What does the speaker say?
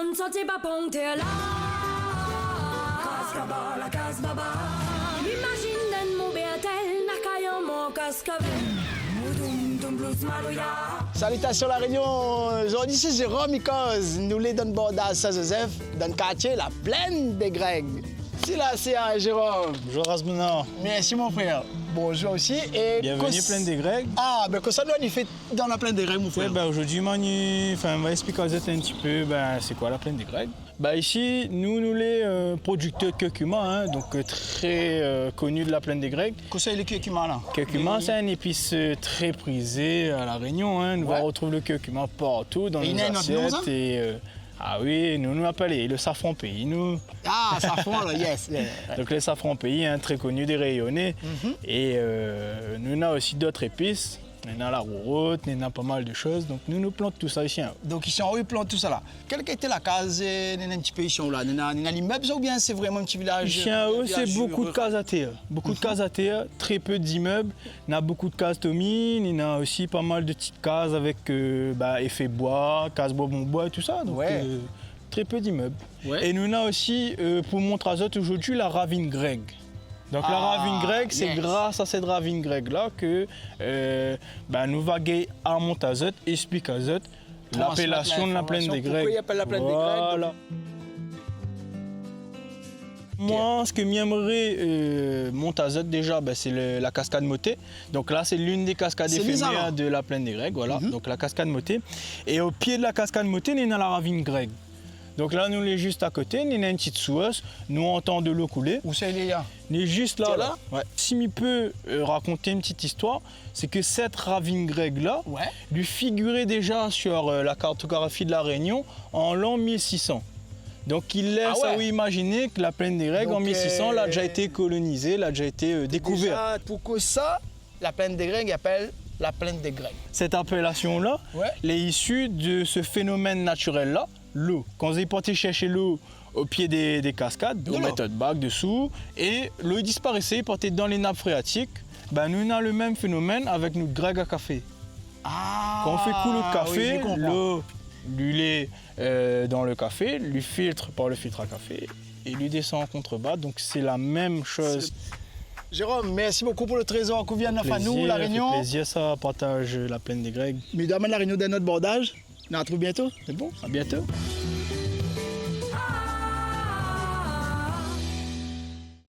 non sorti pa ponte là. Cascaba la casbaba. Imagine den mo beatel na kayo mo cascavel. Mudum dum blues malouya. Salutations la Réunion, aujourd'hui c'est Jérôme Icos, nous les donne bordage Saint-Joseph, dans le quartier la plaine des Grecs. C'est là, c'est Jérôme. Bonjour Asmuna. Merci mon frère. Bonjour aussi. Et bienvenue plaine des Grecs. Ah, ben que ça doit nous fait dans la plaine des Grecs mon frère. Ouais, ben, aujourd'hui, on va expliquer un petit peu c'est quoi la plaine des Grecs. Ici, nous les producteurs de curcuma, hein, donc très connus de la plaine des Grecs. Qu'est-ce que c'est le curcuma là? Curcuma, c'est une épice très prisée à la Réunion. Hein. Nous retrouvons le curcuma partout dans nos assiettes. Ah oui, nous appelons le safran pays. Ah, safran là, yes. Donc le safran pays, hein, très connu des rayonnés. Et nous avons aussi d'autres épices. Nous avons la rouroute, nous avons pas mal de choses. Donc nous plantons tout ça ici. Donc ici en haut, ils plantent tout ça là. Quelle était la case, un petit peu ici là? Nous avons l'immeuble ou bien c'est vraiment un petit village? Ici en haut, c'est beaucoup de cases à terre. Beaucoup de cases à terre, très peu d'immeubles. On a beaucoup de cases tomines, il y a aussi pas mal de petites cases avec effet bois, cases bois, bon bois et tout ça. Donc très peu d'immeubles. Ouais. Et nous avons aussi, pour Montrezot aujourd'hui, la ravine grecque. Donc la ravine grecque, c'est grâce à cette ravine grecque-là que nous vaguons à Montrezot, explique à Zot l'appellation de la plaine des Grecs. Pourquoi il appelle la plaine des Grecs? Moi, ce que j'aimerais Montrezot déjà, c'est la cascade Motet. Donc là, c'est l'une des cascades éphémères de la plaine des Grecs. Voilà. Donc la cascade Motet. Et au pied de la cascade Motet, il y a la ravine grecque. Donc là, nous sommes juste à côté, nous avons une petite source, nous entendons de l'eau couler. Où c'est là? Nous sommes juste là. Ouais. Si je peux raconter une petite histoire, c'est que cette ravine grecque-là, lui figurait déjà sur la cartographie de la Réunion en l'an 1600. Donc il laisse imaginer que la plaine des Grecs en 1600 a déjà été colonisée, a déjà été découverte. Pourquoi ça, la plaine des Grecs appelle la plaine des Grecs? Cette appellation-là, elle est issue de ce phénomène naturel-là, l'eau. Quand vous êtes parti chercher l'eau au pied des cascades, on mettait de bac dessous et l'eau disparaissait, partait dans les nappes phréatiques. Nous avons le même phénomène avec notre grec à café. Quand on fait couler le café, l'eau lui est dans le café, lui filtre par le filtre à café et lui descend en contrebas. Donc c'est la même chose. Jérôme, merci beaucoup pour le trésor qu'on vient de faire à nous, la Réunion. Plaisir, ça partage la plaine des Grecs. Mesdames, la Réunion d'un autre bordage. On se retrouve bientôt. C'est bon, à bientôt.